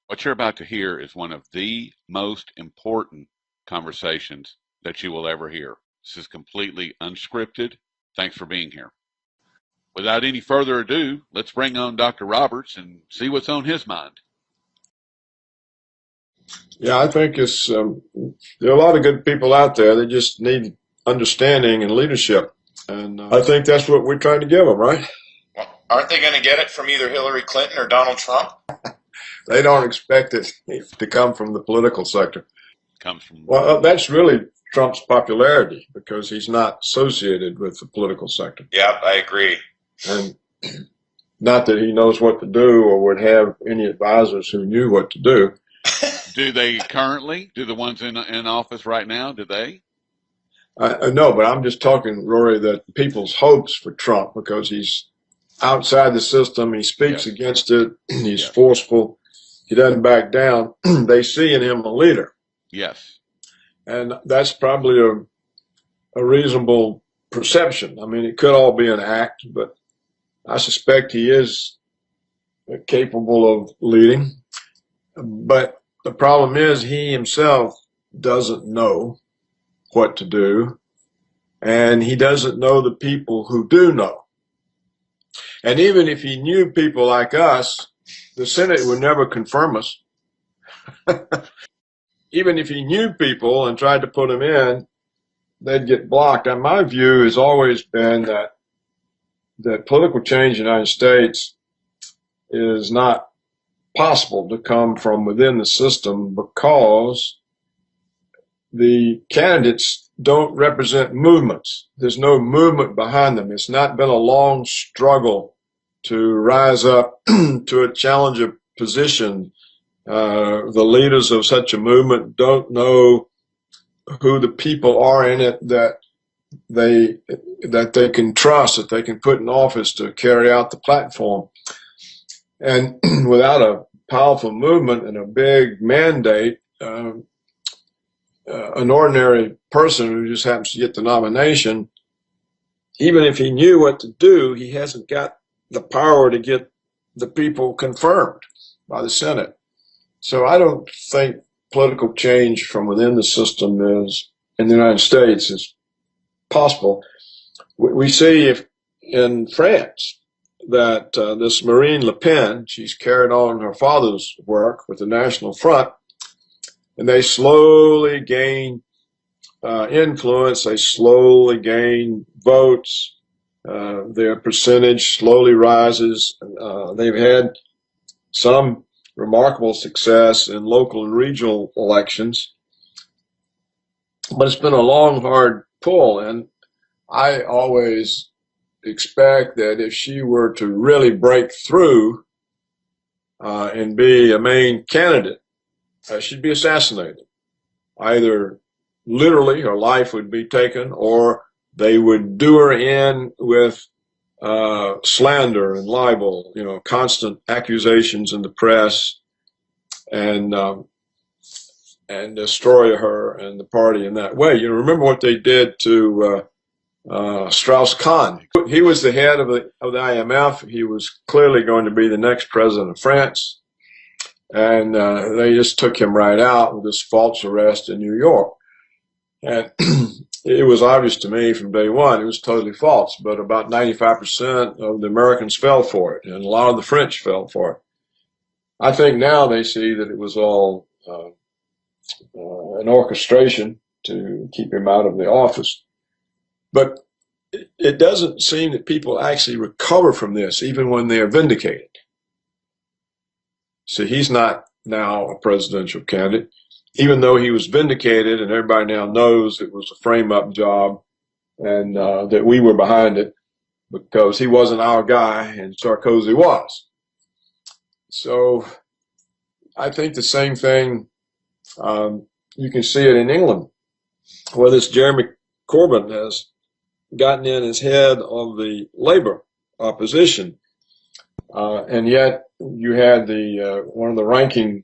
What you're about to hear is one of the most important conversations that you will ever hear. This is completely unscripted. Thanks for being here. Without any further ado, let's bring on Dr. Roberts and see what's on his mind. Yeah, I think there are a lot of good people out there. They just need understanding and leadership. And I think that's what we're trying to give them, right? Well, aren't they going to get it from either Hillary Clinton or Donald Trump? They don't expect it to come from the political sector. Comes from Well, that's really Trump's popularity because he's not associated with the political sector. Yeah, I agree. And not that he knows what to do or would have any advisors who knew what to do. Do they currently? Do the ones in office right now? Do they? No, but I'm just talking, Rory, that people's hopes for Trump because he's outside the system. He speaks Yes. against it. He's Yes. forceful. He doesn't back down. They see in him a leader. Yes. And that's probably a reasonable perception. I mean, it could all be an act, but I suspect he is capable of leading. But the problem is he himself doesn't know what to do, and he doesn't know the people who do know. And even if he knew people like us, the Senate would never confirm us. Even if he knew people and tried to put them in, they'd get blocked. And my view has always been that political change in the United States is not possible to come from within the system because the candidates don't represent movements. There's no movement behind them. It's not been a long struggle to rise up to a challenger position. The leaders of such a movement don't know who the people are in it that they can trust, that they can put in office to carry out the platform. And without a powerful movement and a big mandate, an ordinary person who just happens to get the nomination, even if he knew what to do, he hasn't got the power to get the people confirmed by the Senate. So I don't think political change from within the system is, in the United States, is possible. We see if in France that this Marine Le Pen, she's carried on her father's work with the National Front, and they slowly gain influence, they slowly gain votes, their percentage slowly rises. They've had some remarkable success in local and regional elections, but it's been a long, hard pull. And I always expect that if she were to really break through and be a main candidate, she'd be assassinated. Either literally her life would be taken, or they would do her in with slander and libel, constant accusations in the press, and destroy her and the party in that way. You remember what they did to Strauss-Kahn. He was the head of the IMF. He was clearly going to be the next president of France. And they just took him right out with this false arrest in New York. And it was obvious to me from day one it was totally false, but about 95% of the Americans fell for it, and a lot of the French fell for it. I think now they see that it was all an orchestration to keep him out of the office. But it doesn't seem that people actually recover from this, even when they are vindicated. So he's not now a presidential candidate, even though he was vindicated and everybody now knows it was a frame-up job and that we were behind it because he wasn't our guy and Sarkozy was. So I think the same thing, you can see it in England, where this Jeremy Corbyn has gotten in his head of the Labour opposition. And yet you had one of the ranking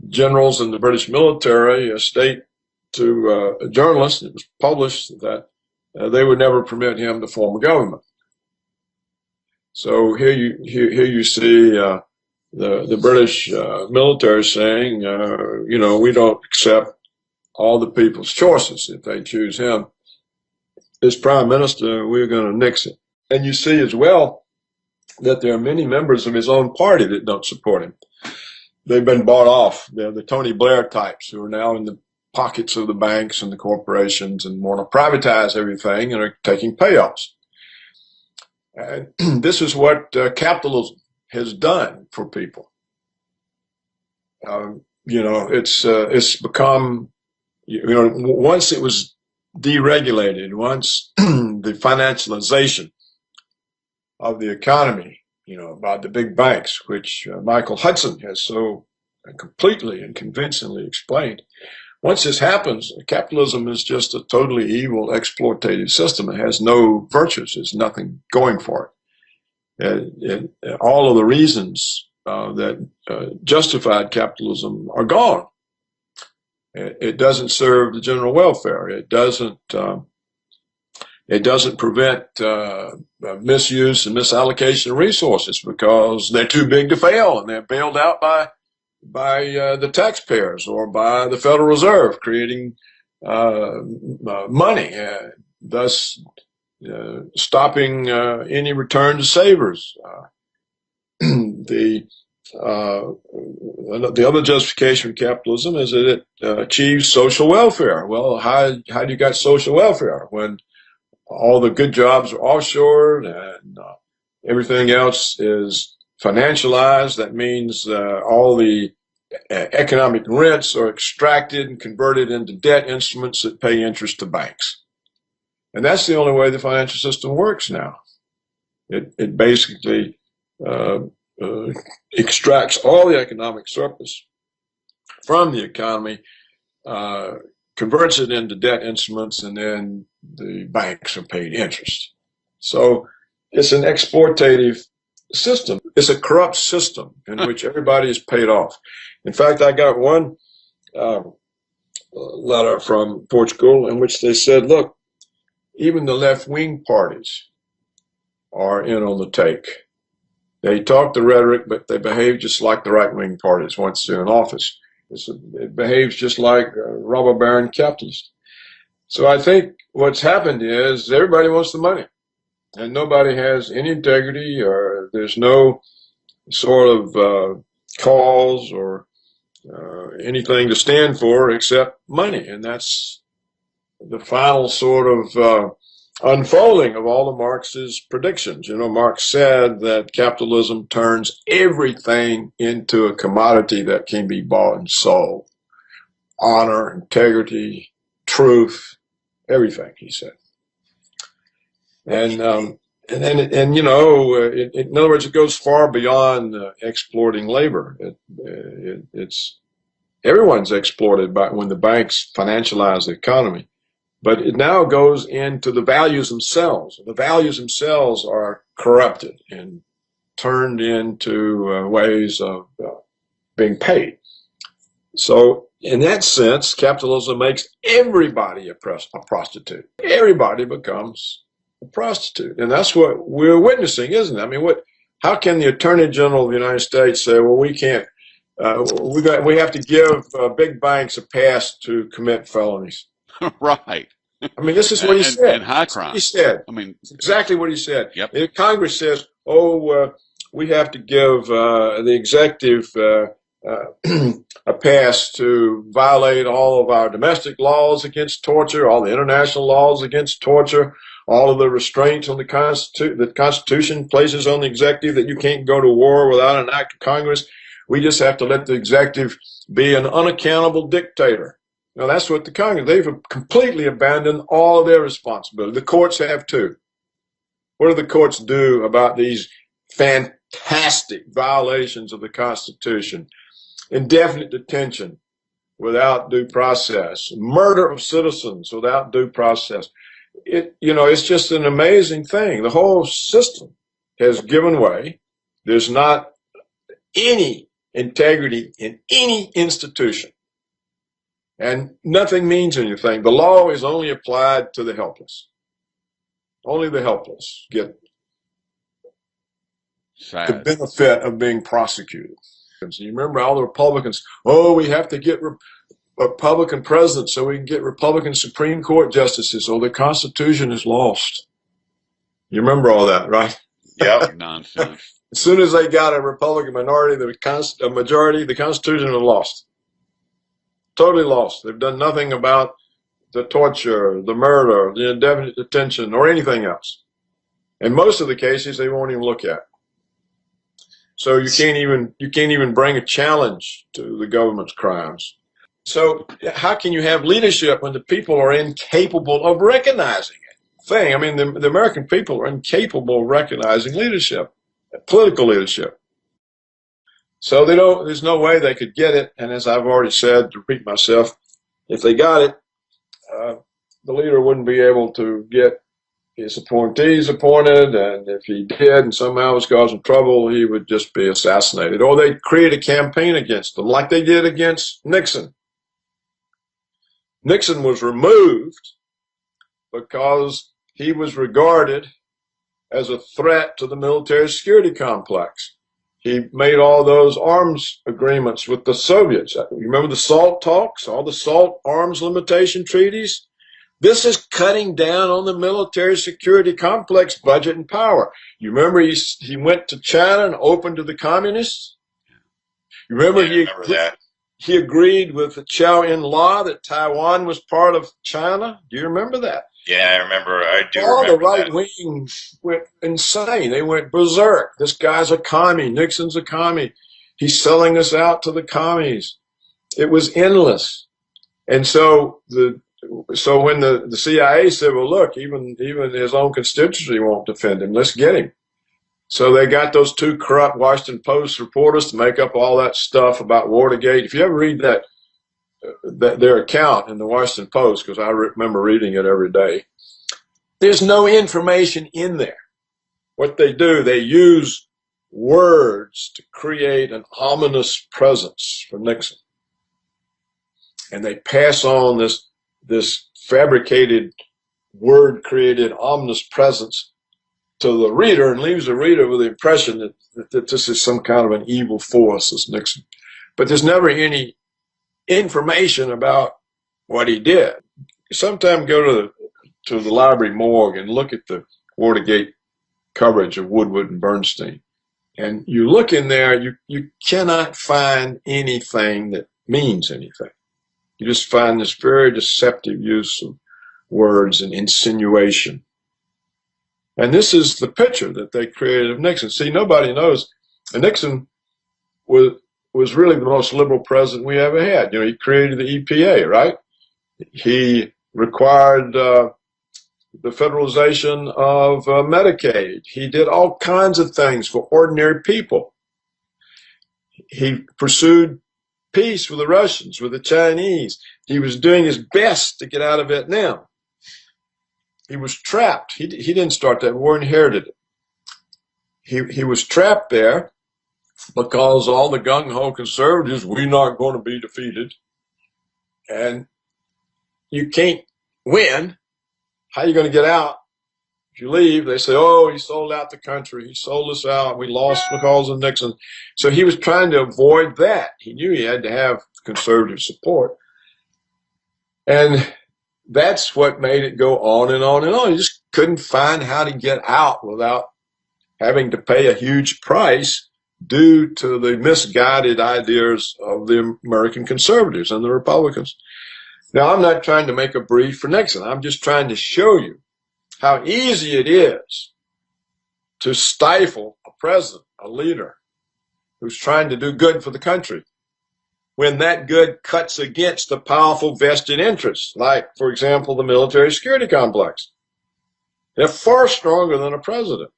generals in the British military state to a journalist, it was published, that they would never permit him to form a government. So here you see the British military saying, we don't accept all the people's choices. If they choose him as prime minister, we're going to nix it. And you see as well that there are many members of his own party that don't support him. They've been bought off. They're the Tony Blair types who are now in the pockets of the banks and the corporations and want to privatize everything and are taking payoffs. And this is what capitalism has done for people. It's become, once it was deregulated, once the financialization of the economy, by the big banks, which Michael Hudson has so completely and convincingly explained. Once this happens, capitalism is just a totally evil, exploitative system. It has no virtues. There's nothing going for it. All of the reasons that justified capitalism are gone. It doesn't serve the general welfare. It doesn't prevent misuse and misallocation of resources because they're too big to fail and they're bailed out by the taxpayers or by the Federal Reserve creating money, thus stopping any return to savers. The other justification of capitalism is that it achieves social welfare. Well, how do you get social welfare when all the good jobs are offshored and everything else is financialized? That means all the economic rents are extracted and converted into debt instruments that pay interest to banks. And that's the only way the financial system works now. It basically extracts all the economic surplus from the economy, converts it into debt instruments, and then the banks are paid interest. So it's an exploitative system. It's a corrupt system in which everybody is paid off. In fact, I got one letter from Portugal in which they said, look, even the left-wing parties are in on the take. They talk the rhetoric, but they behave just like the right-wing parties once they're in office. It behaves just like robber baron capitalists. So I think what's happened is everybody wants the money, and nobody has any integrity, or there's no sort of cause or anything to stand for except money. And that's the final sort of unfolding of all of Marx's predictions. Marx said that capitalism turns everything into a commodity that can be bought and sold. Honor, integrity, truth, everything, he said. And in other words, it goes far beyond exploiting labor. It's everyone's exploited when the banks financialize the economy. But it now goes into the values themselves. The values themselves are corrupted and turned into ways of being paid. So in that sense, capitalism makes everybody a prostitute. Everybody becomes a prostitute. And that's what we're witnessing, isn't it? I mean, how can the Attorney General of the United States say, well, we can't, we have to give big banks a pass to commit felonies? Right. I mean, this is what he said. And high crime. He said. I mean, it's exactly what he said. Yep. And Congress says, we have to give the executive a pass to violate all of our domestic laws against torture, all the international laws against torture, all of the restraints on the Constitution places on the executive, that you can't go to war without an act of Congress. We just have to let the executive be an unaccountable dictator. Now, that's what the Congress, they've completely abandoned all of their responsibility. The courts have too. What do the courts do about these fantastic violations of the Constitution? Indefinite detention without due process, murder of citizens without due process. It's just an amazing thing. The whole system has given way. There's not any integrity in any institution. And nothing means anything. The law is only applied to the helpless. Only the helpless get the Sad. benefit of being prosecuted. You remember all the Republicans, oh, we have to get Republican presidents so we can get Republican Supreme Court justices, or the Constitution is lost. You remember all that, right? Yep. Nonsense. As soon as they got a Republican minority, a majority, the Constitution was lost. Totally lost. They've done nothing about the torture, the murder, the indefinite detention, or anything else. In most of the cases, they won't even look at. So you can't even bring a challenge to the government's crimes. So how can you have leadership when the people are incapable of recognizing it? I mean, the American people are incapable of recognizing leadership, political leadership. So there's no way they could get it. And as I've already said, to repeat myself, if they got it, the leader wouldn't be able to get his appointees appointed, and if he did and somehow was causing trouble, he would just be assassinated. Or they'd create a campaign against him, like they did against Nixon. Nixon was removed because he was regarded as a threat to the military security complex. He made all those arms agreements with the Soviets. You remember the SALT talks, all the SALT arms limitation treaties? This is cutting down on the military security complex budget and power. You remember he went to China and opened to the communists? You remember, that. He agreed with the Chow En-law that Taiwan was part of China? Do you remember that? Yeah, I remember. I do All remember the right that. wings went insane. They went berserk. This guy's a commie. Nixon's a commie. He's selling us out to the commies. It was endless. And so when the CIA said, well, look, even his own constituency won't defend him, let's get him. So they got those two corrupt Washington Post reporters to make up all that stuff about Watergate. If you ever read their account in the Washington Post, because I remember reading it every day, there's no information in there. What they do, they use words to create an ominous presence for Nixon. And they pass on this fabricated word created ominous presence to the reader, and leaves the reader with the impression that this is some kind of an evil force, this Nixon. But there's never any information about what he did. Sometime go to the library morgue and look at the Watergate coverage of Woodward and Bernstein. And you look in there, you cannot find anything that means anything. You just find this very deceptive use of words and insinuation. And this is the picture that they created of Nixon. See, nobody knows. And Nixon was really the most liberal president we ever had. You know, he created the EPA, right? He required the federalization of Medicaid. He did all kinds of things for ordinary people. He pursued peace with the Russians, with the Chinese. He was doing his best to get out of Vietnam. He was trapped. He didn't start that war, inherited it. He was trapped there because all the gung-ho conservatives, we're not going to be defeated. And you can't win. How are you going to get out? If you leave, they say, oh, he sold out the country. He sold us out. We lost because of Nixon. So he was trying to avoid that. He knew he had to have conservative support. And that's what made it go on and on and on. He just couldn't find how to get out without having to pay a huge price due to the misguided ideas of the American conservatives and the Republicans. Now, I'm not trying to make a brief for Nixon. I'm just trying to show you how easy it is to stifle a president, a leader who's trying to do good for the country, when that good cuts against the powerful vested interests, like, for example, the military security complex. They're far stronger than a president.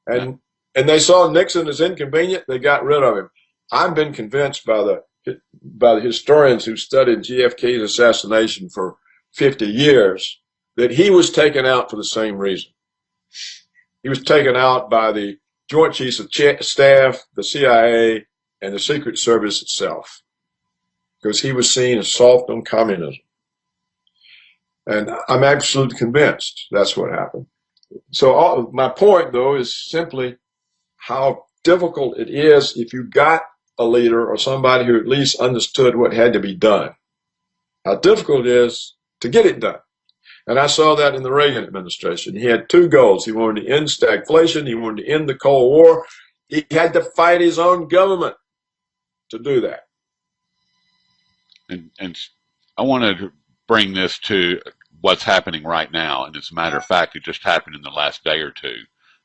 And they saw Nixon as inconvenient, they got rid of him. I've been convinced by the historians who studied JFK's assassination for 50 years that he was taken out for the same reason. He was taken out by the Joint Chiefs of Staff, the CIA, and the Secret Service itself, because he was seen as soft on communism. And I'm absolutely convinced that's what happened. So my point, though, is simply how difficult it is if you got a leader or somebody who at least understood what had to be done, how difficult it is to get it done. And I saw that in the Reagan administration. He had two goals. He wanted to end stagflation. He wanted to end the Cold War. He had to fight his own government to do that. And I wanted to bring this to what's happening right now. And as a matter of fact, it just happened in the last day or two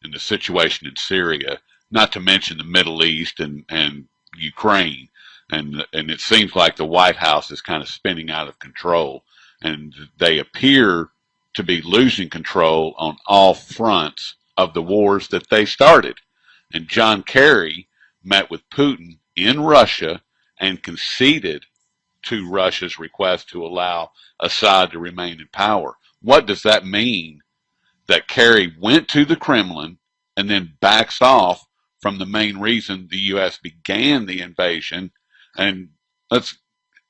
in the situation in Syria, not to mention the Middle East and Ukraine. And it seems like the White House is kind of spinning out of control. And they appear to be losing control on all fronts of the wars that they started. And John Kerry met with Putin in Russia and conceded to Russia's request to allow Assad to remain in power. What does that mean that Kerry went to the Kremlin and then backs off from the main reason the U.S. began the invasion, and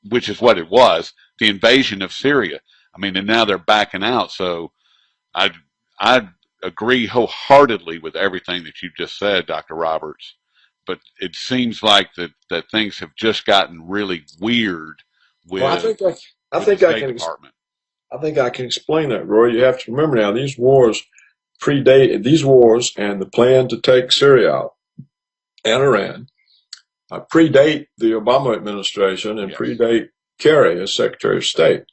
which is what it was, the invasion of Syria? I mean, and now they're backing out. So I agree wholeheartedly with everything that you just said, Dr. Roberts. But it seems like that things have just gotten really weird with, Well, I with think the I State can Department. I think I can explain that, Roy. You have to remember now, these wars and the plan to take Syria out and Iran predate the Obama administration and Yes. predate Kerry as Secretary of State.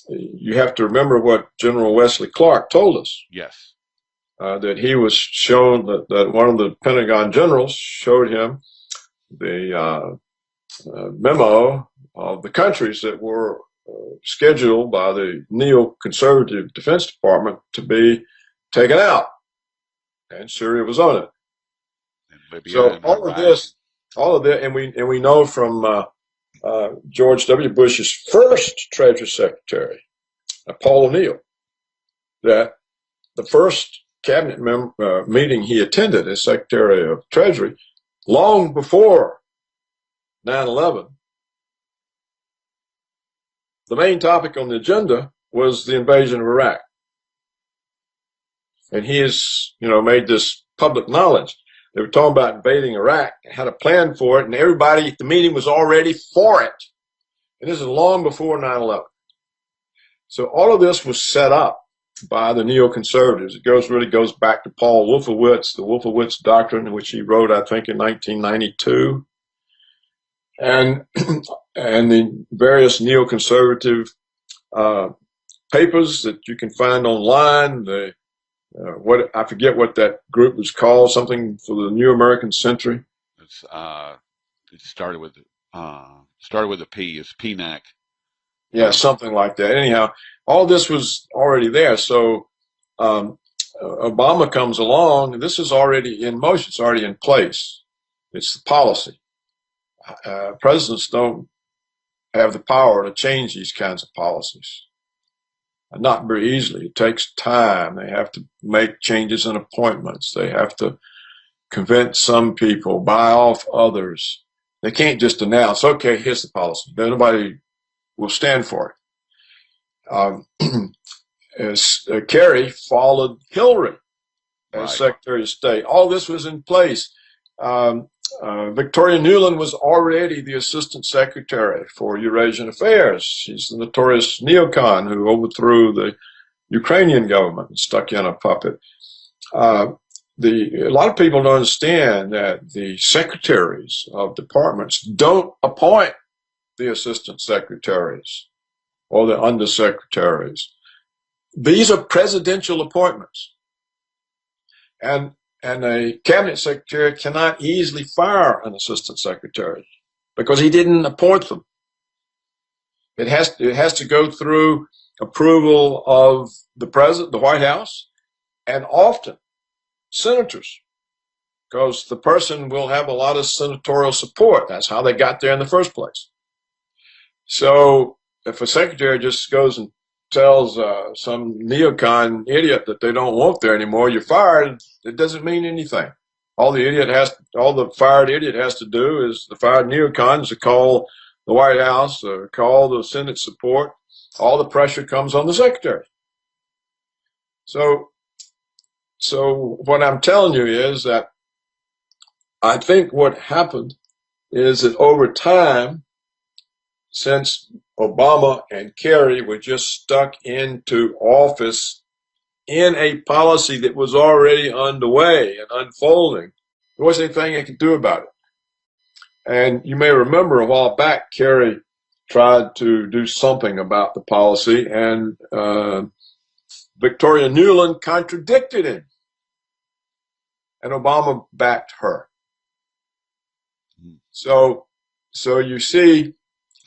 You have to remember what General Wesley Clark told us. Yes. That he was shown that one of the Pentagon generals showed him the memo of the countries that were scheduled by the neoconservative Defense Department to be taken out, and Syria was on it. And Libya So and all of that, and we know from George W. Bush's first Treasury Secretary, Paul O'Neill, that the first cabinet meeting he attended as Secretary of Treasury, long before 9/11, the main topic on the agenda was the invasion of Iraq. And he has, made this public knowledge. They were talking about invading Iraq, had a plan for it, and everybody at the meeting was already for it. And this is long before 9/11. So all of this was set up by the neoconservatives. It really goes back to Paul Wolfowitz, the Wolfowitz Doctrine, which he wrote, I think, in 1992. And the various neoconservative papers that you can find online. I forget what that group was called. Something for the New American Century. It started with a P. It's PNAC. Yeah, something like that. Anyhow, all this was already there. So Obama comes along. This is already in motion. It's already in place. It's the policy. Presidents don't have the power to change these kinds of policies. Not very easily. It takes time. They have to make changes in appointments. They have to convince some people, buy off others. They can't just announce, okay, here's the policy. Nobody will stand for it. As Kerry followed Hillary as Secretary of State. All this was in place. Victoria Nuland was already the Assistant Secretary for Eurasian Affairs. She's the notorious neocon who overthrew the Ukrainian government and stuck in a puppet. A lot of people don't understand that the secretaries of departments don't appoint the assistant secretaries or the undersecretaries. These are presidential appointments. And a cabinet secretary cannot easily fire an assistant secretary because he didn't appoint them. It has to go through approval of the president, the White House, and often senators, because the person will have a lot of senatorial support. That's how they got there in the first place. So if a secretary just goes and tells some neocon idiot that they don't want there anymore, you're fired, it doesn't mean anything. All the fired idiot has to do is the fired neocons to call the White House, call the Senate support. All the pressure comes on the secretary. So what I'm telling you is that I think what happened is that over time, since Obama and Kerry were just stuck into office in a policy that was already underway and unfolding, there wasn't anything they could do about it. And you may remember a while back, Kerry tried to do something about the policy, and Victoria Nuland contradicted him, and Obama backed her. So you see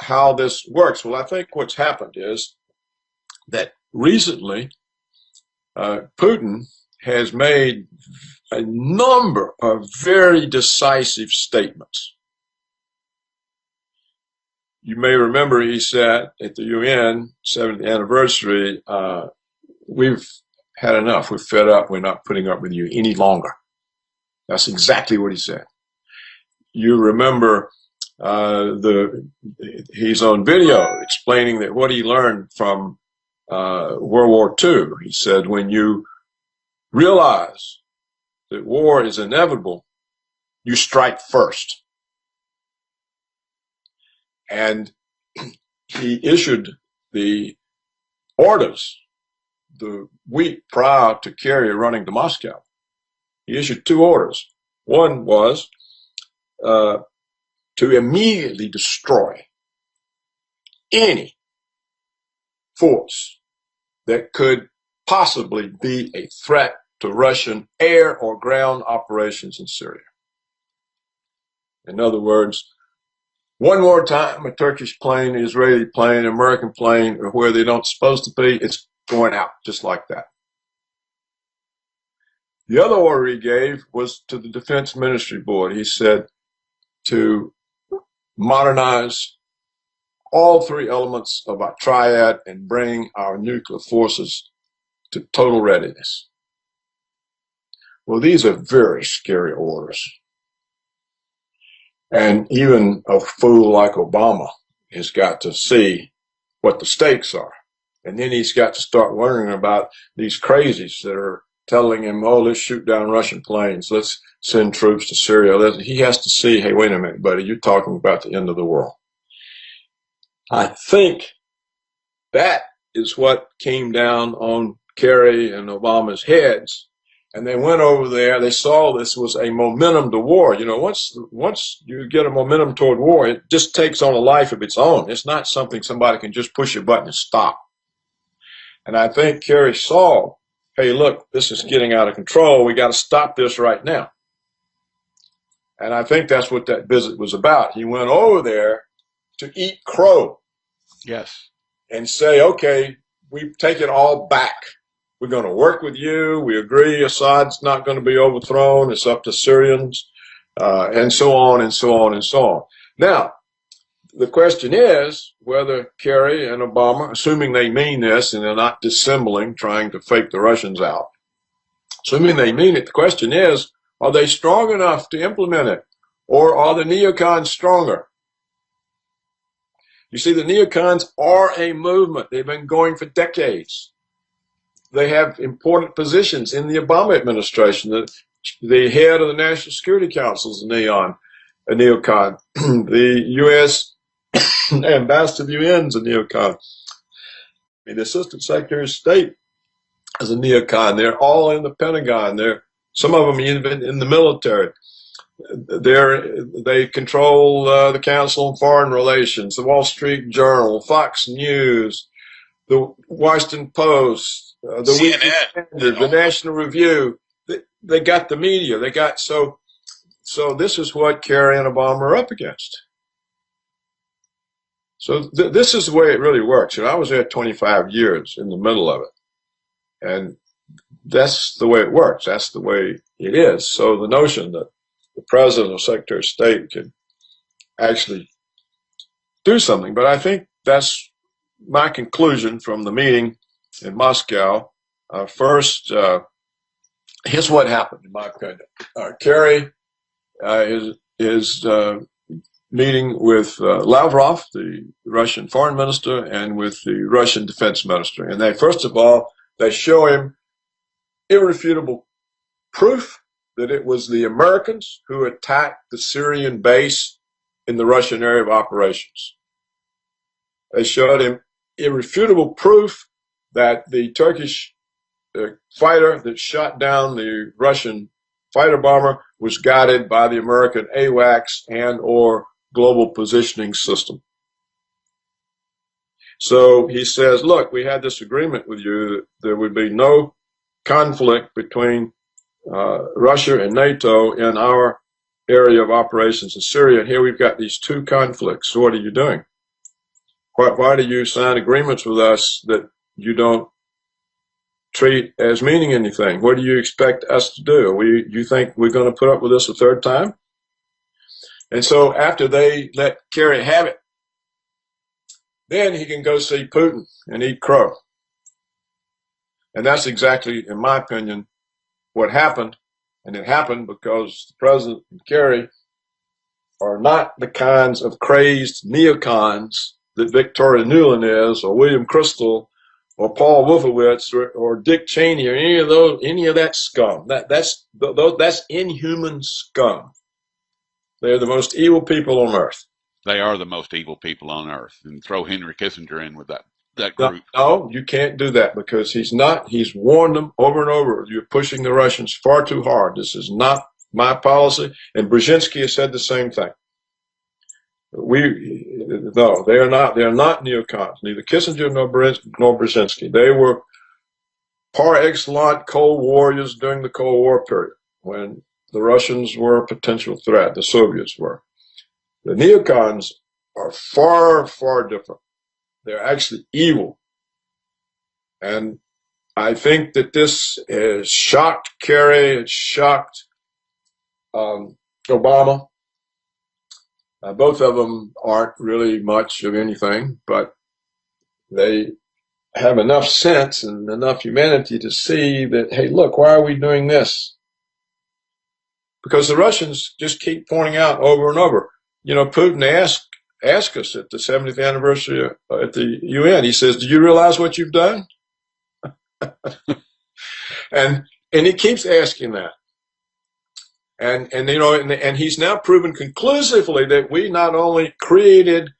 how this works. Well, I think what's happened is that recently Putin has made a number of very decisive statements. You may remember he said at the UN 70th anniversary, we've had enough. We're fed up. We're not putting up with you any longer. That's exactly what he said. You remember he's on video explaining that what he learned from World War II. He said, when you realize that war is inevitable, you strike first. And he issued the orders the week prior to Kerry running to Moscow. He issued two orders. One was to immediately destroy any force that could possibly be a threat to Russian air or ground operations in Syria. In other words, one more time, a Turkish plane, Israeli plane, American plane, or where they don't supposed to be, it's going out just like that. The other order he gave was to the Defense Ministry Board. He said to modernize all three elements of our triad and bring our nuclear forces to total readiness. Well, these are very scary orders. And even a fool like Obama has got to see what the stakes are. And then he's got to start learning about these crazies that are telling him, oh, let's shoot down Russian planes. Let's send troops to Syria. He has to see, hey, wait a minute, buddy, you're talking about the end of the world. I think that is what came down on Kerry and Obama's heads. And they went over there. They saw this was a momentum to war. You know, once you get a momentum toward war, it just takes on a life of its own. It's not something somebody can just push a button and stop. And I think Kerry saw, hey, look, this is getting out of control. We got to stop this right now. And I think that's what that visit was about. He went over there to eat crow. Yes. And say, okay, we take it all back. We're going to work with you. We agree Assad's not going to be overthrown. It's up to Syrians, and so on and so on and so on. Now, the question is whether Kerry and Obama, assuming they mean this and they're not dissembling, trying to fake the Russians out, assuming they mean it, the question is, are they strong enough to implement it? Or are the neocons stronger? You see, the neocons are a movement. They've been going for decades. They have important positions in the Obama administration. The head of the National Security Council is a neocon. The U.S. ambassador to the UN is a neocon. I mean, the Assistant Secretary of State is a neocon. They're all in the Pentagon. Some of them even in the military. They control the Council on Foreign Relations, the Wall Street Journal, Fox News, the Washington Post, the Weekly Standard, the National Review. They got the media. They got so this is what Kerry and Obama are up against. So this is the way it really works. And I was there 25 years in the middle of it, and that's the way it works. That's the way it is. So the notion that the president or secretary of state can actually do something. But I think that's my conclusion from the meeting in Moscow. First, here's what happened, in my opinion. Kerry is meeting with Lavrov, the Russian foreign minister, and with the Russian defense minister. And first of all, they show him irrefutable proof that it was the Americans who attacked the Syrian base in the Russian area of operations. They showed him irrefutable proof that the Turkish fighter that shot down the Russian fighter bomber was guided by the American AWACS and or global positioning system. So he says, look, we had this agreement with you that there would be no conflict between Russia and NATO in our area of operations in Syria. And here we've got these two conflicts. So what are you doing? Why do you sign agreements with us that you don't treat as meaning anything? What do you expect us to do? You think we're going to put up with this a third time? And so after they let Kerry have it, then he can go see Putin and eat crow. And that's exactly, in my opinion, what happened. And it happened because the president and Kerry are not the kinds of crazed neocons that Victoria Nuland is, or William Crystal, or Paul Wolfowitz, or Dick Cheney, or any of that scum. That's inhuman scum. They're the most evil people on earth. They are the most evil people on earth. And throw Henry Kissinger in with that group. No, you can't do that because he's warned them over and over. You're pushing the Russians far too hard. This is not my policy. And Brzezinski has said the same thing. No, they are not neocons, neither Kissinger nor Brzezinski. They were par excellence Cold Warriors during the Cold War period when the Russians were a potential threat, the Soviets were. The neocons are far, far different. They're actually evil. And I think that this has shocked Kerry, it's shocked Obama. Both of them aren't really much of anything, but they have enough sense and enough humanity to see that, hey, look, why are we doing this? Because the Russians just keep pointing out over and over. You know, Putin asked us at the 70th anniversary at the UN, he says, do you realize what you've done? and he keeps asking that. And you know, and he's now proven conclusively that we not only created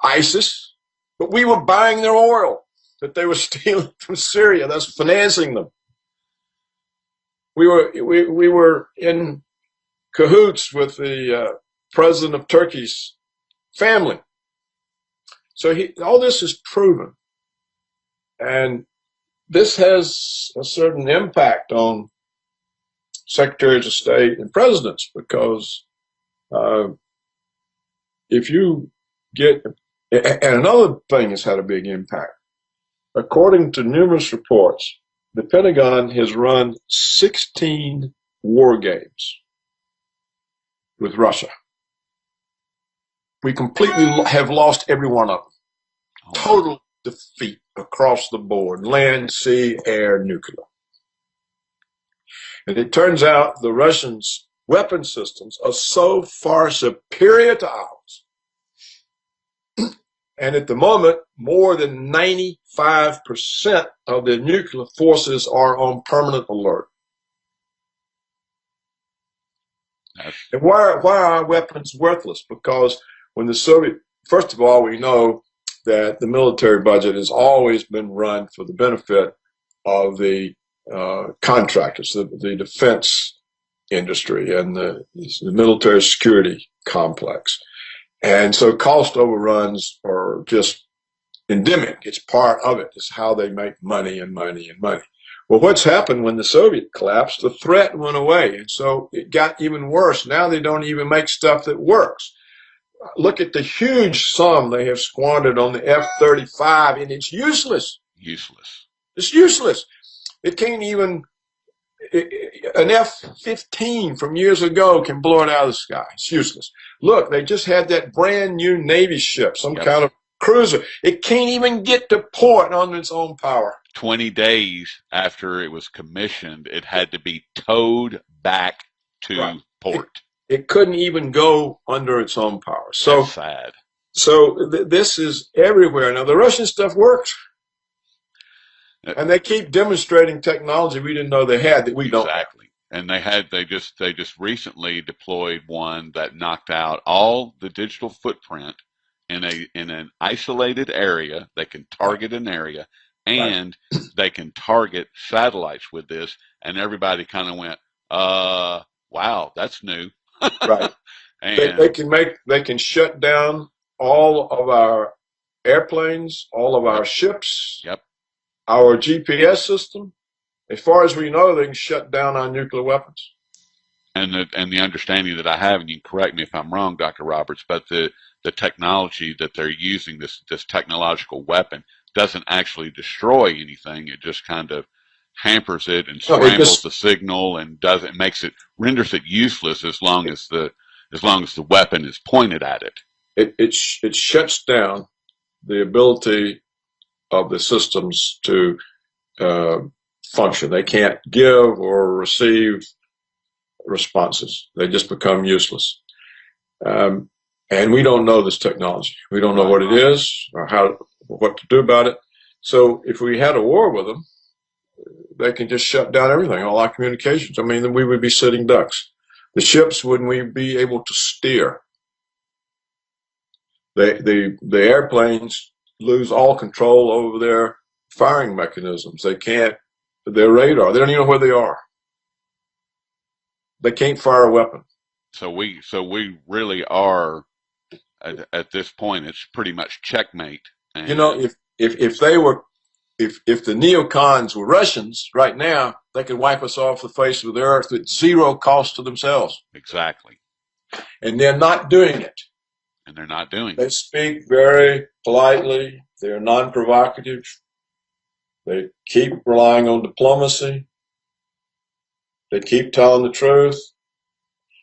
ISIS, but we were buying their oil that they were stealing from Syria. That's financing them. We were in cahoots with the president of Turkey's family. So all this is proven, and this has a certain impact on secretaries of state and presidents, because if you get, and another thing has had a big impact. According to numerous reports, the Pentagon has run 16 war games with Russia. We completely have lost every one of them. Total defeat across the board, land, sea, air, nuclear. And it turns out the Russians' weapon systems are so far superior to ours. And at the moment, more than 95% of their nuclear forces are on permanent alert. And why are our weapons worthless? Because when the Soviet, first of all, we know that the military budget has always been run for the benefit of the contractors, the defense industry and the military security complex. And so cost overruns are just endemic. It's part of it. It's how they make money and money and money. Well, what's happened when the Soviet collapsed, the threat went away. And so it got even worse. Now they don't even make stuff that works. Look at the huge sum they have squandered on the F-35, and it's useless. Useless. It's useless. It can't even, an F-15 from years ago can blow it out of the sky. It's useless. Look, they just had that brand new Navy ship, some kind of cruiser. It can't even get to port on its own power. 20 days after it was commissioned, it had to be towed back to port. It couldn't even go under its own power. So that's sad. So this is everywhere. Now, the Russian stuff works. And they keep demonstrating technology we didn't know they had that we don't have. Exactly. And they just recently deployed one that knocked out all the digital footprint in an isolated area. They can Right. target an area, Right. and they can target satellites with this, and everybody kind of went, wow, that's new. Right. And They can shut down all of our airplanes, all of our yep, ships, yep. our GPS system. As far as we know, they can shut down our nuclear weapons. And the understanding that I have, and you can correct me if I'm wrong, Dr. Roberts, but the technology that they're using, this technological weapon, doesn't actually destroy anything. It just kind of hampers it and No, it scrambles just the signal and renders it useless as long as the weapon is pointed at it. it shuts down the ability of the systems to uh, function. They can't give or receive responses. They just become useless. Um, and we don't know this technology. We don't know Right. what it is or what to do about it. So if we had a war with them, they can just shut down everything, all our communications. I mean, we would be sitting ducks. The ships wouldn't we be able to steer? The airplanes lose all control over their firing mechanisms. They can't, their radar, they don't even know where they are. They can't fire a weapon. So we really are at this point. It's pretty much checkmate. You know, And if they were, if the neocons were Russians right now, they could wipe us off the face of the earth at zero cost to themselves. exactly, And they're not doing it. and they're not doing They it. speak very politely. They're non-provocative. They keep relying on diplomacy. They keep telling the truth.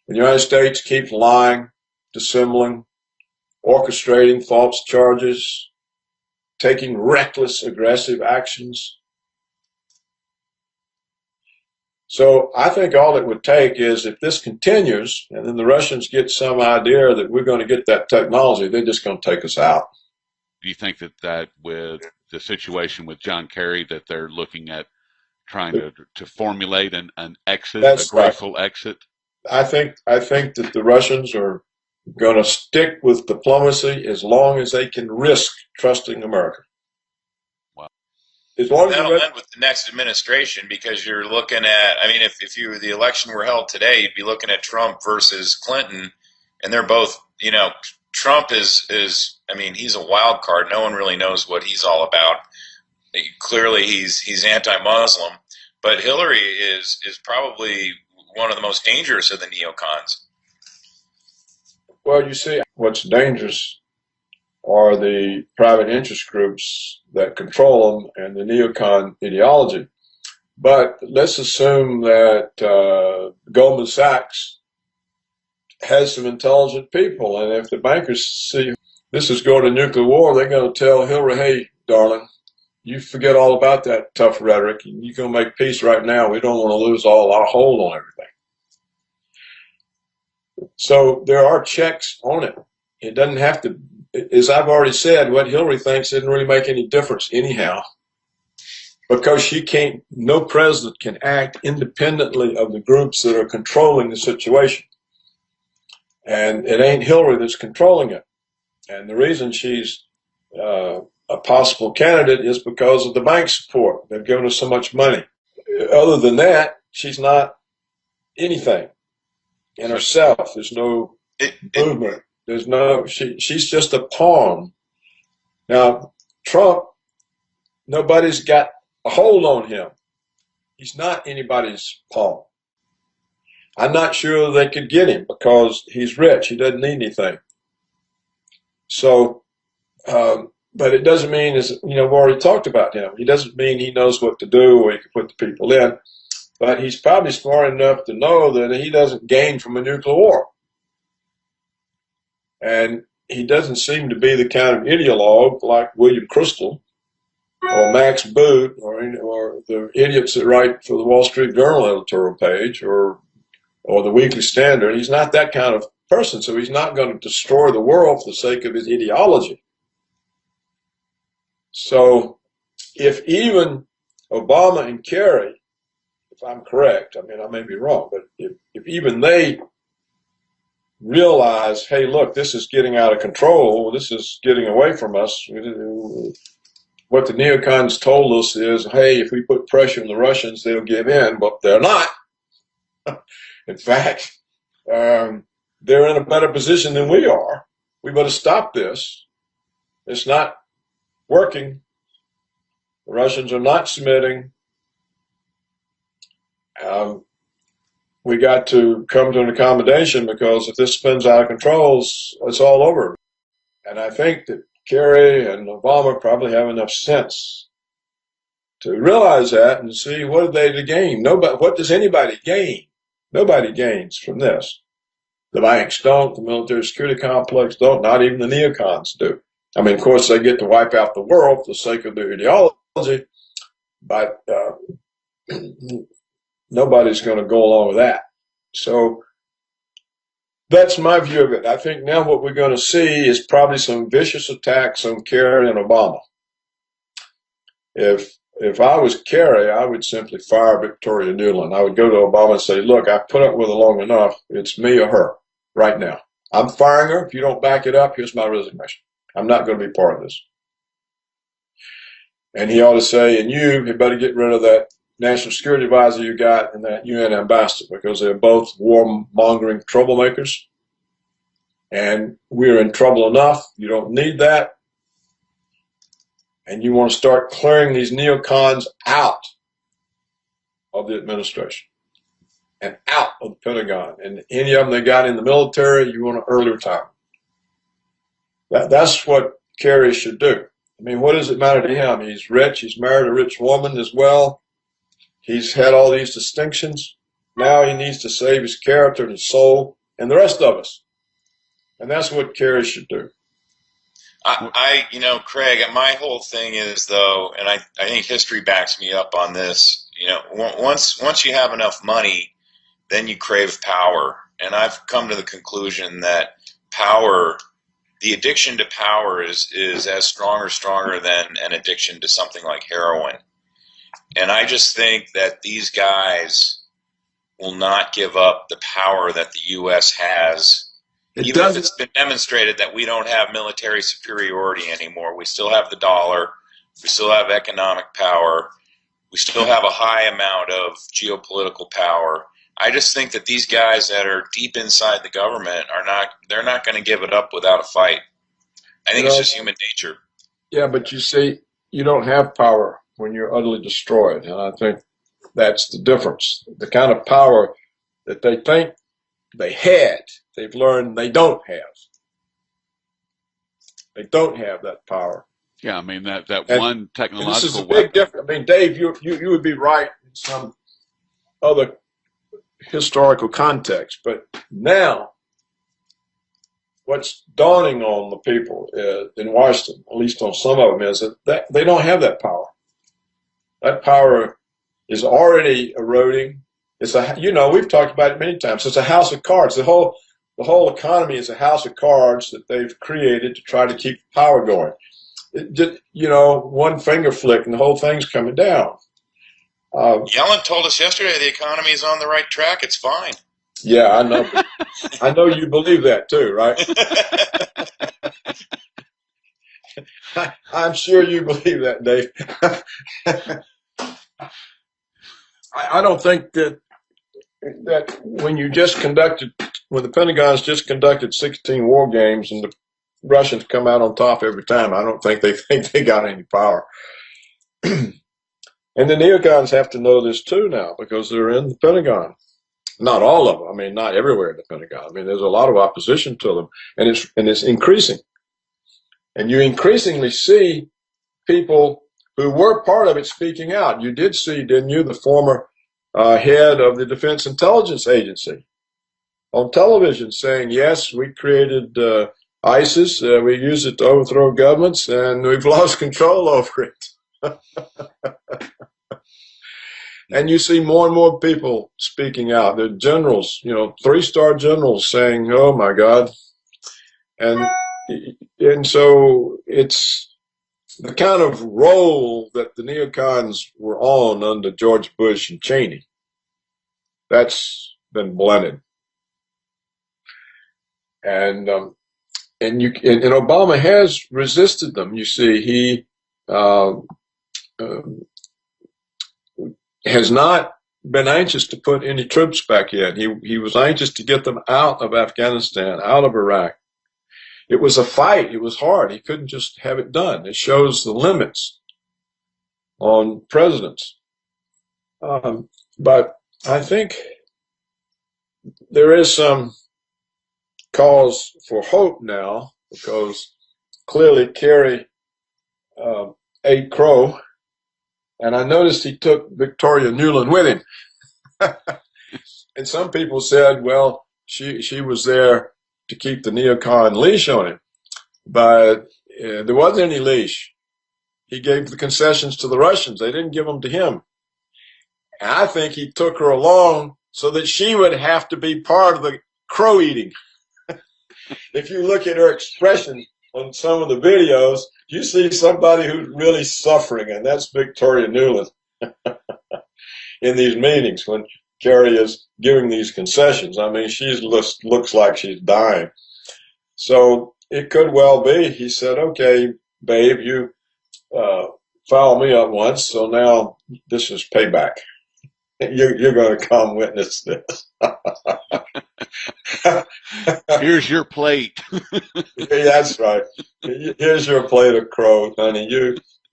The United States keeps lying, dissembling, orchestrating false charges, taking reckless, aggressive actions. So I think all it would take is if this continues and then the Russians get some idea that we're going to get that technology, they're just going to take us out. Do you think that with the situation with John Kerry, that they're looking at trying to formulate an exit, a That's right. graceful exit? I think that the Russians are going to stick with diplomacy as long as they can risk trusting America. Wow. As long as That'll end with the next administration because you're looking at, I mean, if the election were held today, you'd be looking at Trump versus Clinton, and they're both, Trump is I mean, he's a wild card. No one really knows what he's all about. Clearly, he's anti-Muslim, but Hillary is probably one of the most dangerous of the neocons. well, you see, what's dangerous are the private interest groups that control them and the neocon ideology. But let's assume that Goldman Sachs has some intelligent people, and if the bankers see this is going to nuclear war, they're going to tell Hillary, hey, darling, you forget all about that tough rhetoric. You're going to make peace right now. We don't want to lose all our hold on everything. So there are checks on it. It doesn't have to, as I've already said, what Hillary thinks didn't really make any difference anyhow, because she can't, no president can act independently of the groups that are controlling the situation. And it ain't Hillary that's controlling it. And the reason she's a possible candidate is because of the bank support. They've given us so much money. Other than that, she's not anything in herself. There's no movement. There's no, she's just a pawn. Now, Trump, nobody's got a hold on him. He's not anybody's pawn. I'm not sure they could get him because he's rich. He doesn't need anything. So, but it doesn't mean, as we've already talked about him. He doesn't mean he knows what to do or he can put the people in. But he's probably smart enough to know that he doesn't gain from a nuclear war. And he doesn't seem to be the kind of ideologue like William Kristol or Max Boot or the idiots that write for the Wall Street Journal editorial page or the Weekly Standard. He's not that kind of person, so he's not going to destroy the world for the sake of his ideology. So if even Obama and Kerry, if I'm correct, I mean, I may be wrong, but if even they realize, hey, look, this is getting out of control, this is getting away from us, what the neocons told us is, hey, if we put pressure on the Russians, they'll give in, but they're not. In fact, they're in a better position than we are. We better stop this. It's not working. The Russians are not submitting. We got to come to an accommodation, because if this spins out of control, it's all over. And I think that Kerry and Obama probably have enough sense to realize that and see, what are they to gain? Nobody. What does anybody gain? Nobody gains from this. The banks don't. The military security complex don't. Not even the neocons do. I mean, of course, they get to wipe out the world for the sake of their ideology, but nobody's going to go along with that. So that's my view of it. I think now what we're going to see is probably some vicious attacks on Kerry and Obama. If I was Kerry, I would simply fire Victoria Nuland. I would go to Obama and say, look, I've put up with her long enough. It's me or her right now. I'm firing her. If you don't back it up, here's my resignation. I'm not going to be part of this. And he ought to say, and you better get rid of that national security advisor you got and that UN ambassador, because they're both warmongering troublemakers. And we're in trouble enough. You don't need that. And you want to start clearing these neocons out of the administration and out of the Pentagon. And any of them they got in the military, you want to early retirement. That's what Kerry should do. I mean, what does it matter to him? He's rich. He's married a rich woman as well. He's had all these distinctions. Now he needs to save his character and his soul and the rest of us. And that's what Kerry should do. Craig, my whole thing is, though, and I think history backs me up on this, once you have enough money, then you crave power. And I've come to the conclusion that power, the addiction to power is as strong or stronger than an addiction to something like heroin. And I just think that these guys will not give up the power that the U.S. has. Even if it's been demonstrated that we don't have military superiority anymore, we still have the dollar, we still have economic power, we still have a high amount of geopolitical power. I just think that these guys that are deep inside the government they're not going to give it up without a fight. I think it's just human nature. Yeah, but you see, you don't have power when you're utterly destroyed. And I think that's the difference. The kind of power that they think they had, they've learned they don't have. They don't have that power. Yeah, I mean, that one technological this is a weapon. big difference. I mean, Dave, you would be right in some other historical context, but now what's dawning on the people in Washington, at least on some of them, is that they don't have that power. That power is already eroding. It's we've talked about it many times. It's a house of cards. The whole economy is a house of cards that they've created to try to keep power going. One finger flick and the whole thing's coming down. Yellen told us yesterday the economy is on the right track. It's fine. Yeah, I know. I know you believe that too, right? I'm sure you believe that, Dave. I don't think that when the Pentagon's just conducted 16 war games and the Russians come out on top every time, I don't think they got any power. And the neocons have to know this too now, because they're in the Pentagon. Not all of them. I mean, not everywhere in the Pentagon. I mean, there's a lot of opposition to them, and it's increasing. And you increasingly see people who were part of it speaking out. You did see, didn't you, the former head of the Defense Intelligence Agency on television saying, yes, we created ISIS, we used it to overthrow governments, and we've lost control over it. And you see more and more people speaking out. The generals, 3-star generals saying, oh my God. And so it's the kind of role that the neocons were on under George Bush and Cheney, that's been blended. And Obama has resisted them. You see, he uh, has not been anxious to put any troops back in. He was anxious to get them out of Afghanistan, out of Iraq. It was a fight. It was hard. He couldn't just have it done. It shows the limits on presidents. But I think there is some cause for hope now, because clearly Kerry ate crow, and I noticed he took Victoria Nuland with him. And some people said, well, she was there to keep the neocon leash on him, but there wasn't any leash. He gave the concessions to the Russians. They didn't give them to him. And I think he took her along so that she would have to be part of the crow eating. If you look at her expression on some of the videos, you see somebody who's really suffering, and that's Victoria Nuland in these meetings when Kerry is giving these concessions. I mean, she looks like she's dying. So it could well be, he said, okay, babe, you fouled me up once, so now this is payback. You're going to come witness this. Here's your plate. That's right. Here's your plate of crow, honey.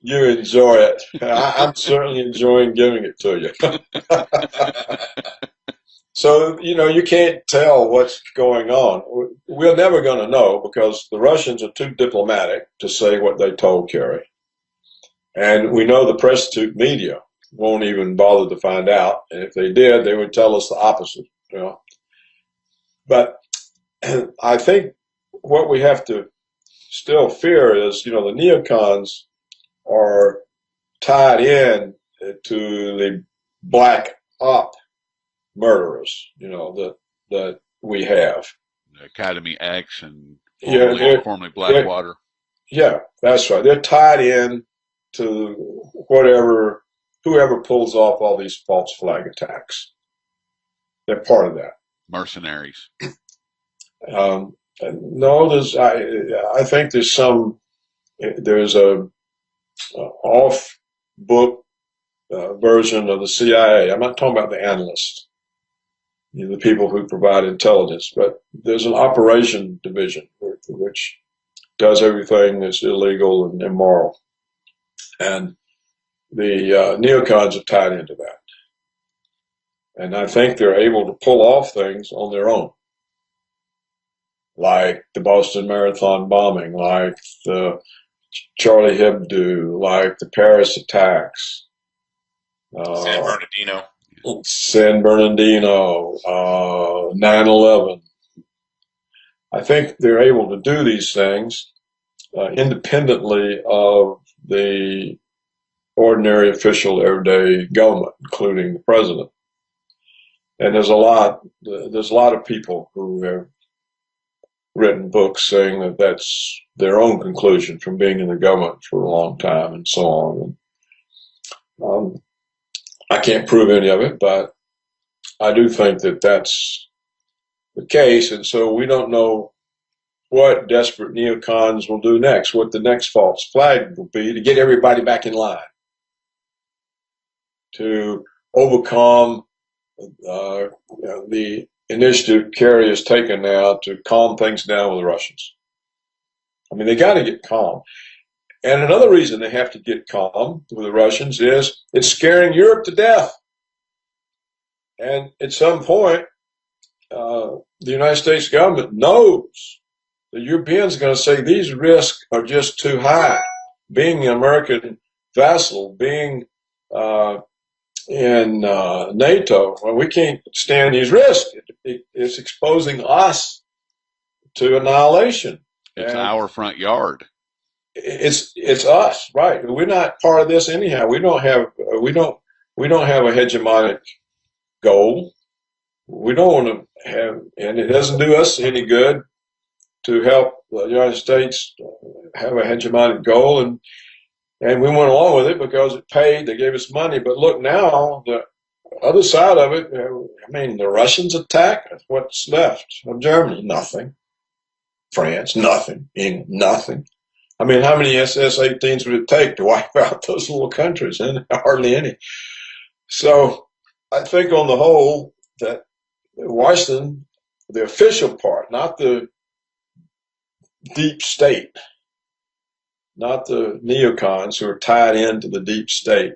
You enjoy it. I'm certainly enjoying giving it to you. So, you can't tell what's going on. We're never going to know, because the Russians are too diplomatic to say what they told Kerry. And we know the prostitute media won't even bother to find out. And if they did, they would tell us the opposite. But I think what we have to still fear is, the neocons are tied in to the black op murderers, that we have. Academy X and formerly Blackwater. Yeah, that's right. They're tied in to whoever pulls off all these false flag attacks. They're part of that. Mercenaries. No, I think there's a off book version of the CIA. I'm not talking about the analysts, the people who provide intelligence, but there's an operation division which does everything that's illegal and immoral. And the neocons are tied into that. And I think they're able to pull off things on their own, like the Boston Marathon bombing, like the Charlie Hebdo, like the Paris attacks. San Bernardino, 9/11. I think they're able to do these things independently of the ordinary official everyday government, including the president. And there's a lot of people who have written books saying that that's their own conclusion from being in the government for a long time and so on. And, I can't prove any of it, but I do think that that's the case. And so we don't know what desperate neocons will do next, what the next false flag will be to get everybody back in line, to overcome the initiative Kerry has taken now to calm things down with the Russians. I mean, they got to get calm. And another reason they have to get calm with the Russians is it's scaring Europe to death. And at some point, the United States government knows the Europeans are going to say these risks are just too high. Being an American vassal, being in NATO, well, we can't stand these risks. It's exposing us to annihilation. It's our front yard. It's us, right? We're not part of this anyhow. We don't have a hegemonic goal. We don't want to have, and it doesn't do us any good to help the United States have a hegemonic goal. And And we went along with it because it paid. They gave us money. But look now, the other side of it, I mean, the Russians attack. What's left of Germany? Nothing. France, nothing. England, nothing. I mean, how many SS-18s would it take to wipe out those little countries? And hardly any. So I think on the whole that Washington, the official part, not the deep state, not the neocons who are tied into the deep state,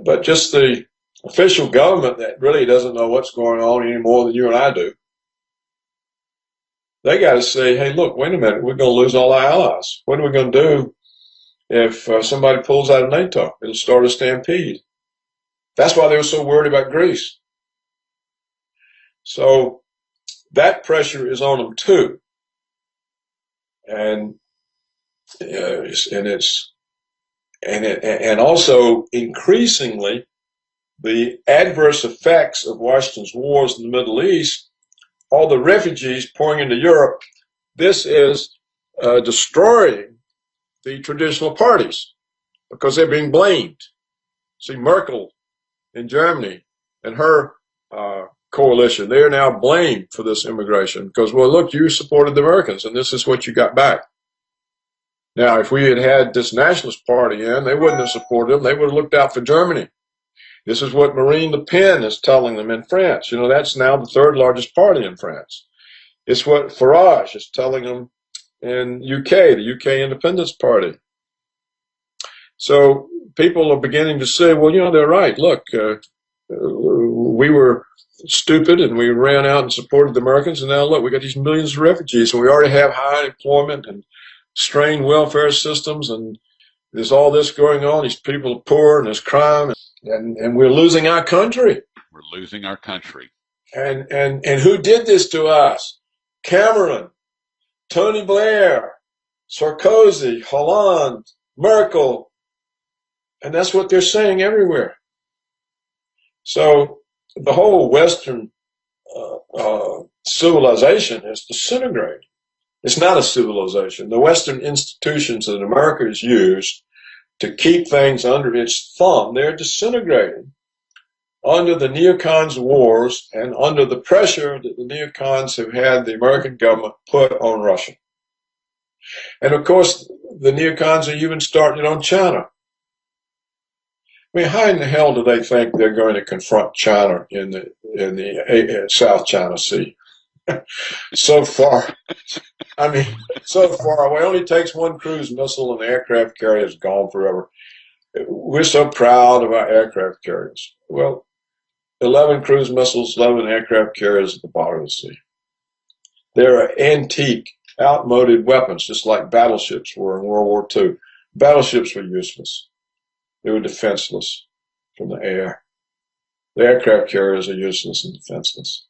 but just the official government that really doesn't know what's going on any more than you and I do. They got to say, hey, look, wait a minute, we're going to lose all our allies. What are we going to do if somebody pulls out of NATO? It'll start a stampede. That's why they were so worried about Greece. So that pressure is on them too. And also increasingly the adverse effects of Washington's wars in the Middle East, all the refugees pouring into Europe, this is destroying the traditional parties because they're being blamed. See, Merkel in Germany and her coalition, they are now blamed for this immigration because, well, look, you supported the Americans and this is what you got back. Now, if we had had this nationalist party in, they wouldn't have supported them. They would have looked out for Germany. This is what Marine Le Pen is telling them in France. You know, that's now the third largest party in France. It's what Farage is telling them in UK, the UK Independence Party. So people are beginning to say, well, you know, they're right. Look, we were stupid and we ran out and supported the Americans. And now, look, we got these millions of refugees and we already have high unemployment and strained welfare systems. And there's all this going on. These people are poor and there's crime. And we're losing our country. We're losing our country. And who did this to us? Cameron, Tony Blair, Sarkozy, Hollande, Merkel. And that's what they're saying everywhere. So the whole Western civilization is disintegrating. It's not a civilization. The Western institutions that America has used to keep things under its thumb, they're disintegrating under the neocons' wars and under the pressure that the neocons have had the American government put on Russia. And of course, the neocons are even starting on China. I mean, how in the hell do they think they're going to confront China in the South China Sea? So far, I mean, so far away. It only takes one cruise missile and the aircraft carrier is gone forever. We're so proud of our aircraft carriers. Well, 11 cruise missiles, 11 aircraft carriers at the bottom of the sea. They're antique, outmoded weapons, just like battleships were in World War II. Battleships were useless. They were defenseless from the air. The aircraft carriers are useless and defenseless.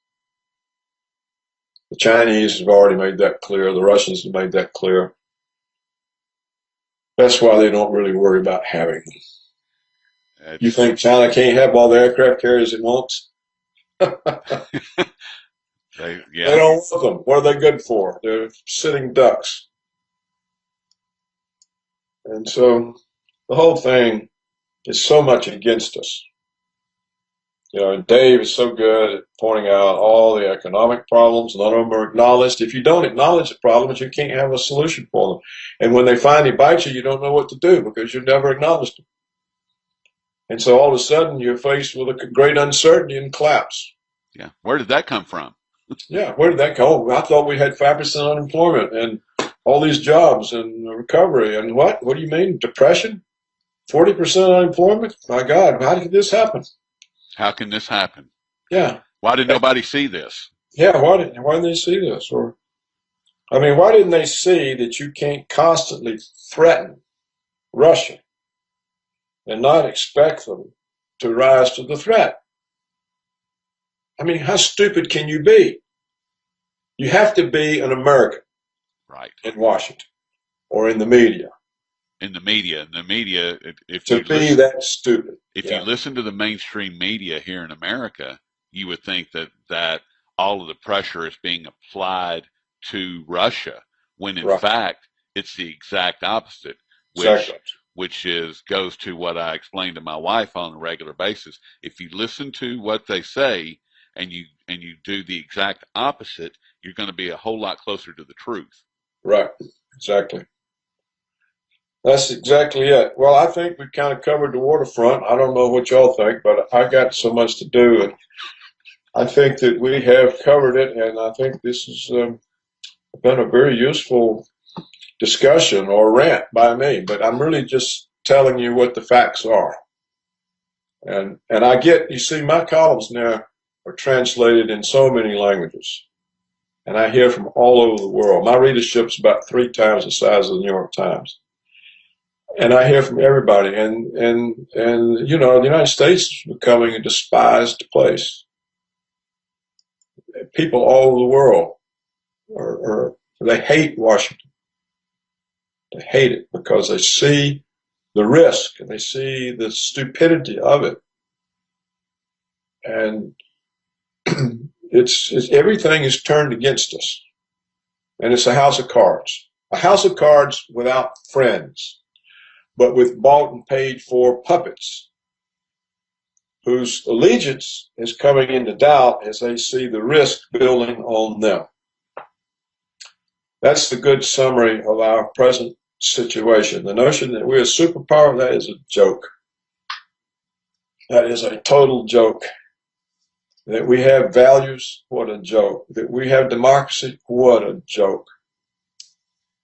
The Chinese have already made that clear. The Russians have made that clear. That's why they don't really worry about having them. You think China can't have all the aircraft carriers it wants? Yeah. They don't want them. What are they good for? They're sitting ducks. And so the whole thing is so much against us. You know, and Dave is so good at pointing out all the economic problems. None of them are acknowledged. If you don't acknowledge the problems, you can't have a solution for them. And when they finally bite you, you don't know what to do because you've never acknowledged them. And so all of a sudden, you're faced with a great uncertainty and collapse. Yeah. Where did that come from? Yeah, where did that go? I thought we had 5% unemployment and all these jobs and recovery. And what? What do you mean? Depression? 40% unemployment? My God, how did this happen? How can this happen? Yeah. Why did nobody see this? Yeah, why didn't they see this? Or, I mean, why didn't they see that you can't constantly threaten Russia and not expect them to rise to the threat? I mean, how stupid can you be? You have to be an American, right, in Washington or in the media. In the media, if to you be listen, that stupid. if you listen to the mainstream media here in America, you would think that all of the pressure is being applied to Russia, when in fact it's the exact opposite. Which Exactly. which goes to what I explain to my wife on a regular basis. If you listen to what they say and you do the exact opposite, you're going to be a whole lot closer to the truth. Right. Exactly. That's exactly it. Well, I think we kind of covered the waterfront. I don't know what y'all think, but I got so much to do, and I think that we have covered it, and I think this has been a very useful discussion or rant by me. But I'm really just telling you what the facts are. And I get, you see, my columns now are translated in so many languages, and I hear from all over the world. My readership's about 3 times the size of the New York Times. And I hear from everybody, and you know, the United States is becoming a despised place. People all over the world they hate Washington. They hate it because they see the risk and they see the stupidity of it, and it's everything is turned against us, and it's a house of cards without friends, but with bought and paid for puppets whose allegiance is coming into doubt as they see the risk building on them. That's the good summary of our present situation. The notion that we're a superpower, that is a joke. That is a total joke. That we have values, what a joke. That we have democracy, what a joke.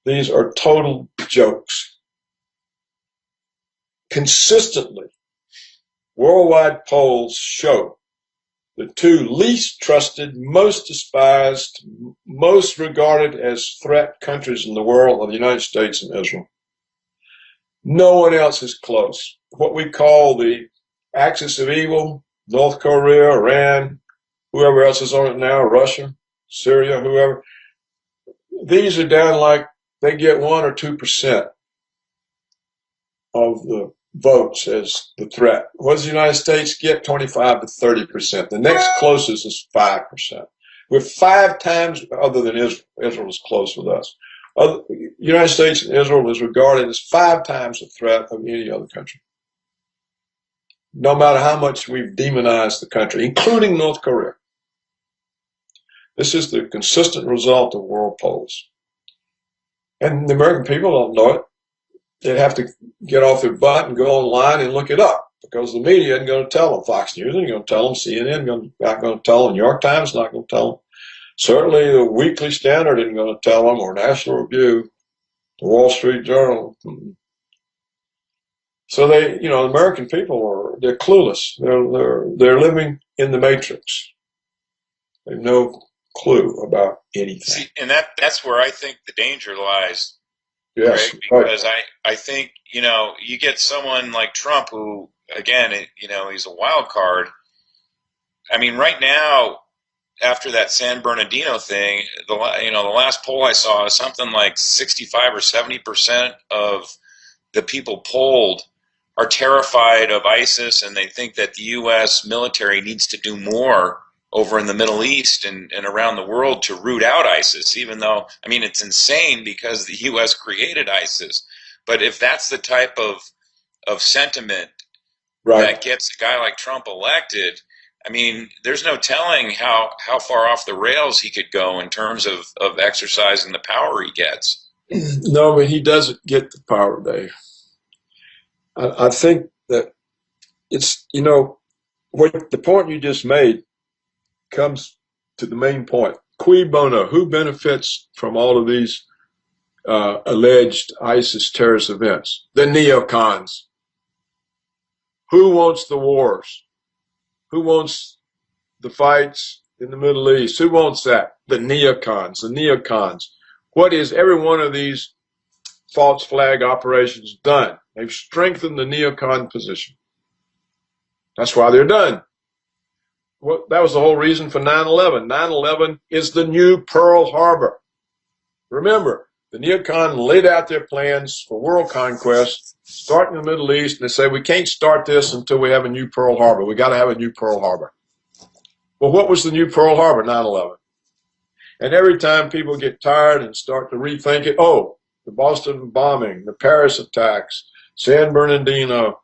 These are total jokes. Consistently, worldwide polls show the 2 least trusted, most despised, most regarded as threat countries in the world are the United States and Israel. No one else is close. What we call the axis of evil, North Korea, Iran, whoever else is on it now, Russia, Syria, whoever, these are down like they get 1 or 2% of the votes as the threat. What does the United States get? 25 to 30%. The next closest is 5%. We're 5 times, other than Israel. Israel is close with us. The United States and Israel is regarded as 5 times the threat of any other country. No matter how much we've demonized the country, including North Korea. This is the consistent result of world polls. And the American people don't know it. They'd have to get off their butt and go online and look it up, because the media isn't going to tell them. Fox News isn't going to tell them. CNN not going to tell them. New York Times is not going to tell them. Certainly the Weekly Standard isn't going to tell them, or National Review, the Wall Street Journal. So they, you know, the American people they're clueless. They're living in the matrix. They have no clue about anything. See, and that's where I think the danger lies. Yes, Greg, because I think, you know, you get someone like Trump who, again, you know, he's a wild card. I mean, right now, after that San Bernardino thing, the last poll I saw is something like 65 or 70% of the people polled are terrified of ISIS, and they think that the U.S. military needs to do more over in the Middle East and around the world to root out ISIS, even though, I mean, it's insane because the U.S. created ISIS. But if that's the type of sentiment that gets a guy like Trump elected, I mean, there's no telling how far off the rails he could go in terms of exercising the power he gets. No, but he doesn't get the power, Dave. I think that it's, you know, what the point you just made comes to the main point. Cui bono? Who benefits from all of these alleged ISIS terrorist events? The neocons. Who wants the wars? Who wants the fights in the Middle East? Who wants that? The neocons. The neocons. What is every one of these false flag operations done? They've strengthened the neocon position. That's why they're done. Well, that was the whole reason for 9/11. 9/11 is the new Pearl Harbor. Remember, the neocon laid out their plans for world conquest, starting in the Middle East, and they say, we can't start this until we have a new Pearl Harbor. We got to have a new Pearl Harbor. Well, what was the new Pearl Harbor? 9/11. And every time people get tired and start to rethink it, oh, the Boston bombing, the Paris attacks, San Bernardino.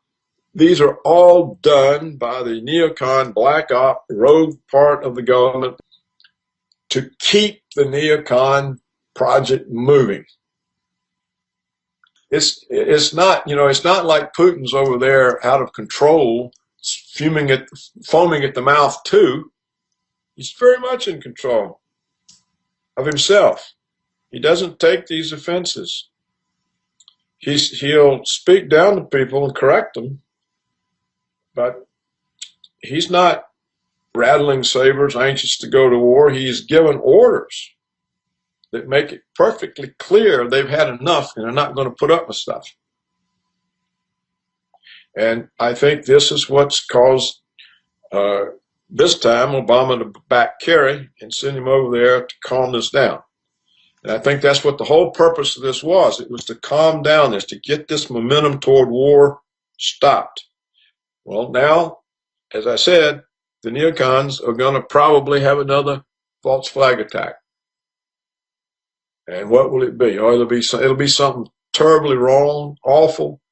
These are all done by the neocon, black op, rogue part of the government to keep the neocon project moving. It's not, it's not like Putin's over there out of control, foaming at the mouth too. He's very much in control of himself. He doesn't take these offenses. He'll speak down to people and correct them, but he's not rattling sabers, anxious to go to war. He's given orders that make it perfectly clear they've had enough and they're not going to put up with stuff. And I think this is what's caused this time Obama to back Kerry and send him over there to calm this down. And I think that's what the whole purpose of this was. It was to calm down this, to get this momentum toward war stopped. Well, now, as I said, the neocons are going to probably have another false flag attack. And what will it be? Oh, it'll be something terribly wrong, awful,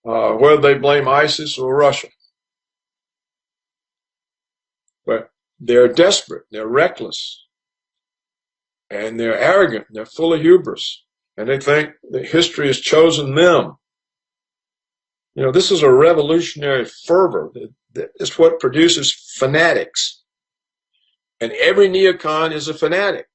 whether they blame ISIS or Russia. But they're desperate, they're reckless, and they're arrogant, they're full of hubris, and they think that history has chosen them. This is a revolutionary fervor. It's what produces fanatics. And every neocon is a fanatic.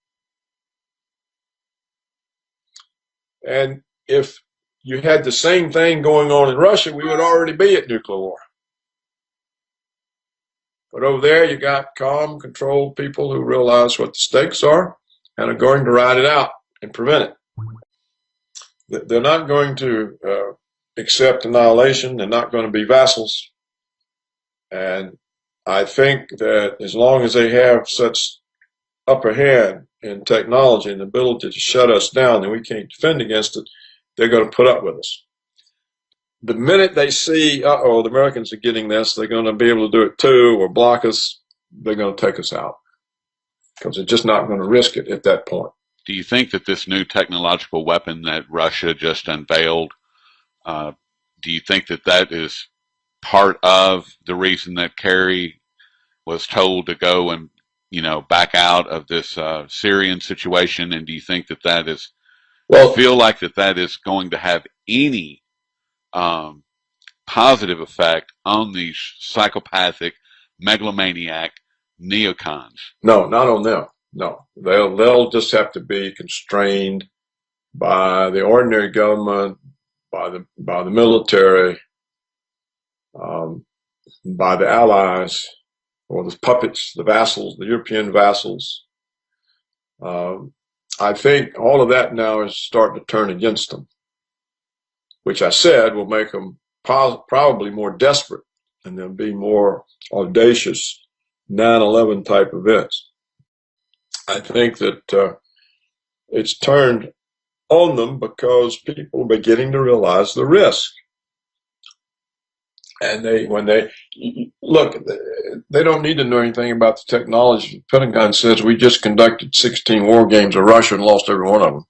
And if you had the same thing going on in Russia, we would already be at nuclear war. But over there, you got calm, controlled people who realize what the stakes are and are going to ride it out and prevent it. They're not going to accept annihilation. They're not going to be vassals. And I think that as long as they have such upper hand in technology and the ability to shut us down and we can't defend against it, they're going to put up with us. The minute they see, the Americans are getting this, they're going to be able to do it too, or block us, they're going to take us out. Because they're just not going to risk it at that point. Do you think that this new technological weapon that Russia just unveiled, do you think that that is part of the reason that Kerry was told to go and, back out of this Syrian situation? And do you think that that is, feel like that is going to have any positive effect on these psychopathic, megalomaniac neocons? No, not on them. No, they'll just have to be constrained by the ordinary government, by the military, by the allies, or the puppets, the vassals, the European vassals. I think all of that now is starting to turn against them, which I said will make them probably more desperate, and there'll be more audacious 9/11 type events. I think that it's turned on them because people are beginning to realize the risk. And when they look, they don't need to know anything about the technology. The Pentagon says we just conducted 16 war games of Russia and lost every one of them.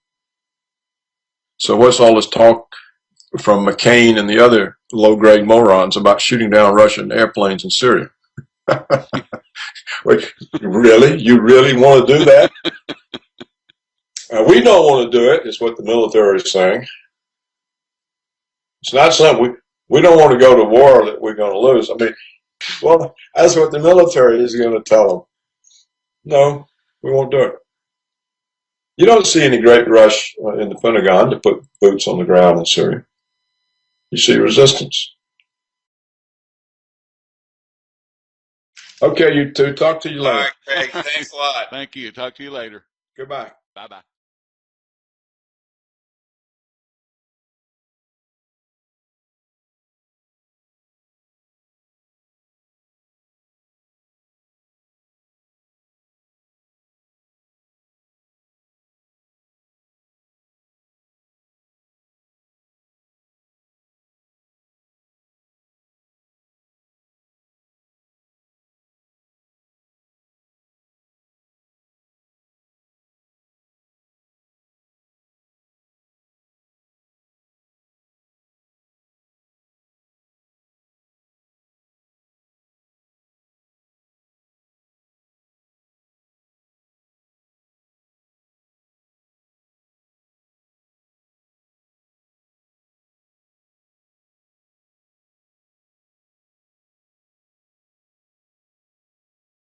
So what's all this talk from McCain and the other low-grade morons about shooting down Russian airplanes in Syria? Wait, really? You really want to do that? We don't want to do it, is what the military is saying. It's not something we don't want to go to war that we're going to lose. I mean, well, that's what the military is going to tell them. No, we won't do it. You don't see any great rush in the Pentagon to put boots on the ground in Syria. You see resistance. Okay, you two. Talk to you later. All right, Craig. Thanks a lot. Thank you. Talk to you later. Goodbye. Bye-bye.